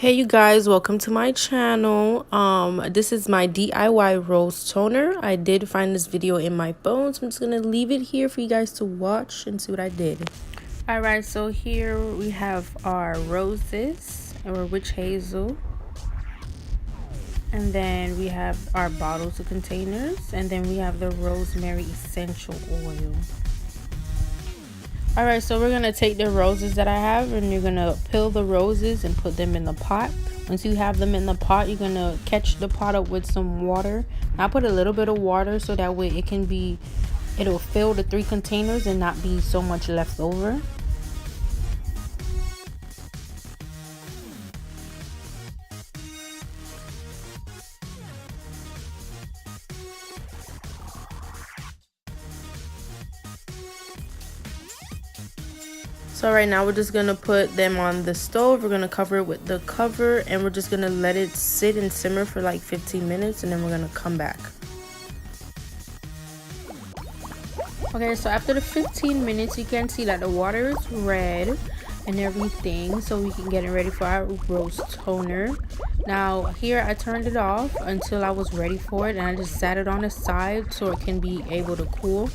Hey you guys, welcome to my channel. This is my DIY rose toner. I did find this video in my phone, so I'm just gonna leave it here for you guys to watch and see what I did. Alright, so here we have our roses and our witch hazel, and then we have our bottles of containers, and then we have the rosemary essential oil. Alright, so we're going to take the roses that I have, and you're going to peel the roses and put them in the pot. Once you have them in the pot, you're going to catch the pot up with some water. I put a little bit of water so that way it'll fill the 3 containers and not be so much left over. So right now we're just gonna put them on the stove. We're gonna cover it with the cover, and we're just gonna let it sit and simmer for like 15 minutes, and then we're gonna come back. Okay, so after the 15 minutes, you can see that the water is red and everything, so we can get it ready for our rose toner. Now here I turned it off until I was ready for it, and I just sat it on the side so it can be able to cool.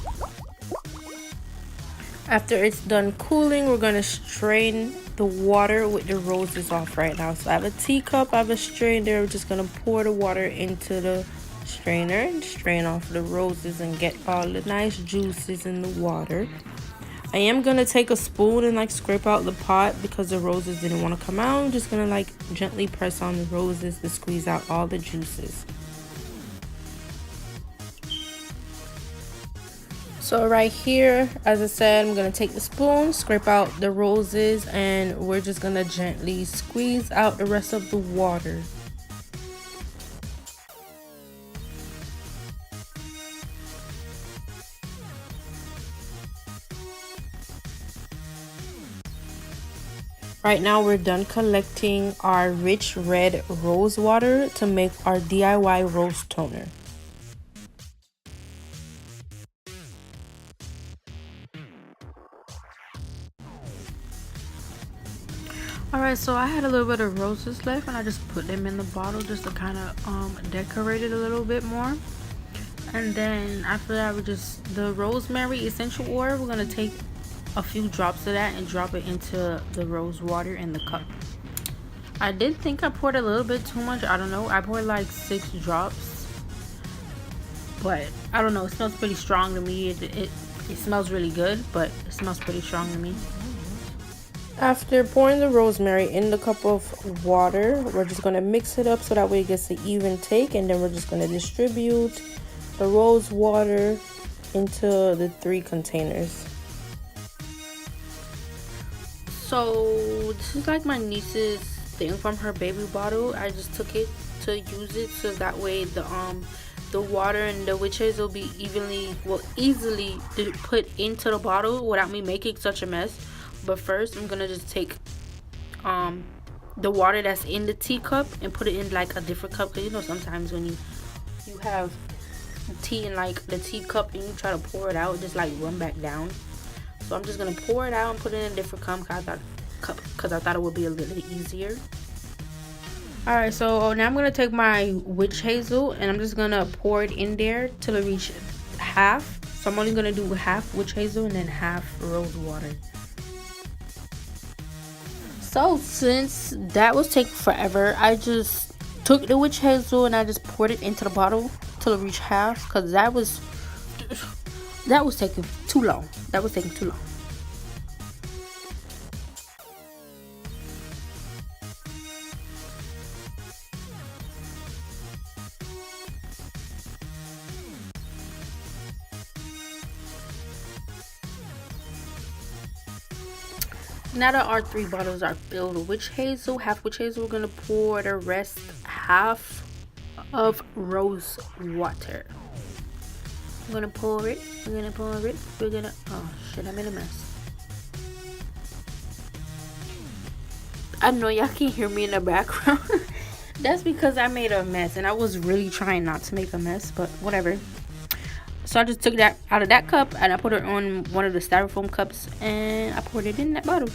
After it's done cooling, we're going to strain the water with the roses off right now. So I have a teacup, I have a strainer. We're just going to pour the water into the strainer and strain off the roses and get all the nice juices in the water. I am going to take a spoon and like scrape out the pot because the roses didn't want to come out. I'm just going to like gently press on the roses to squeeze out all the juices. So right here, as I said, I'm going to take the spoon, scrape out the roses, and we're just going to gently squeeze out the rest of the water. Right now we're done collecting our rich red rose water to make our DIY rose toner. Alright, so I had a little bit of roses left, and I just put them in the bottle just to kind of decorate it a little bit more. And then after that, the rosemary essential oil, we're going to take a few drops of that and drop it into the rose water in the cup. I did think I poured a little bit too much. I don't know. I poured like 6 drops. But I don't know. It smells pretty strong to me. It smells really good, but it smells pretty strong to me. After pouring the rosemary in the cup of water, we're just going to mix it up so that way it gets an even take, and then we're just going to distribute the rose water into the 3 containers. So this is like my niece's thing from her baby bottle. I just took it to use it so that way the water and the witches will be easily put into the bottle without me making such a mess. But first, I'm gonna just take the water that's in the teacup and put it in like a different cup, because you know sometimes when you have tea in like the teacup and you try to pour it out, it just like run back down. So I'm just gonna pour it out and put it in a different cup because I thought it would be a little easier. Alright, so now I'm gonna take my witch hazel and I'm just gonna pour it in there till it reaches half. So I'm only gonna do half witch hazel and then half rose water. So since that was taking forever, I just took the witch hazel and I just poured it into the bottle till it reached half, because that was taking too long. That was taking too long. Now that our 3 bottles are filled with witch hazel, half witch hazel, we're gonna pour the rest half of rose water. I'm gonna pour it. Oh shit, I made a mess. I know y'all can hear me in the background. That's because I made a mess, and I was really trying not to make a mess, but whatever. So I just took that out of that cup and I put it on one of the styrofoam cups and I poured it in that bottle.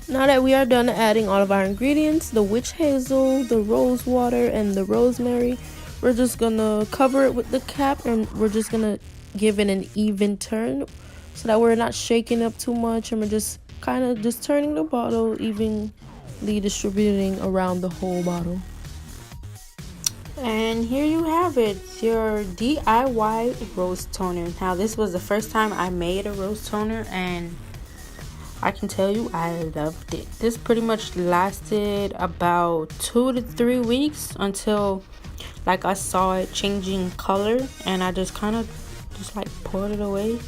Now that we are done adding all of our ingredients, the witch hazel, the rose water, and the rosemary, we're just gonna cover it with the cap, and we're just gonna give it an even turn so that we're not shaking up too much, and we're just kind of just turning the bottle evenly, distributing around the whole bottle. And here you have it, your DIY rose toner. Now this was the first time I made a rose toner, and I can tell you I loved it. This pretty much lasted about 2 to 3 weeks until like I saw it changing color, and I just kind of just like poured it away.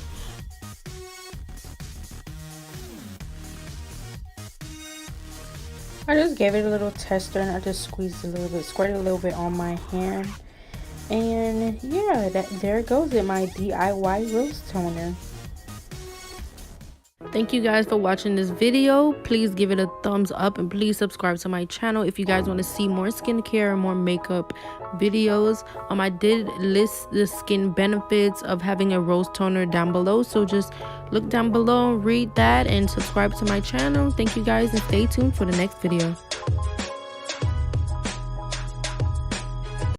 I just gave it a little tester and I just squeezed a little bit, squirted a little bit on my hand, and yeah, there goes it, my DIY rose toner. Thank you guys for watching this video. Please give it a thumbs up and please subscribe to my channel if you guys want to see more skincare and more makeup videos. I did list the skin benefits of having a rose toner down below, so just look down below, read that, and subscribe to my channel. Thank you guys, and stay tuned for the next video.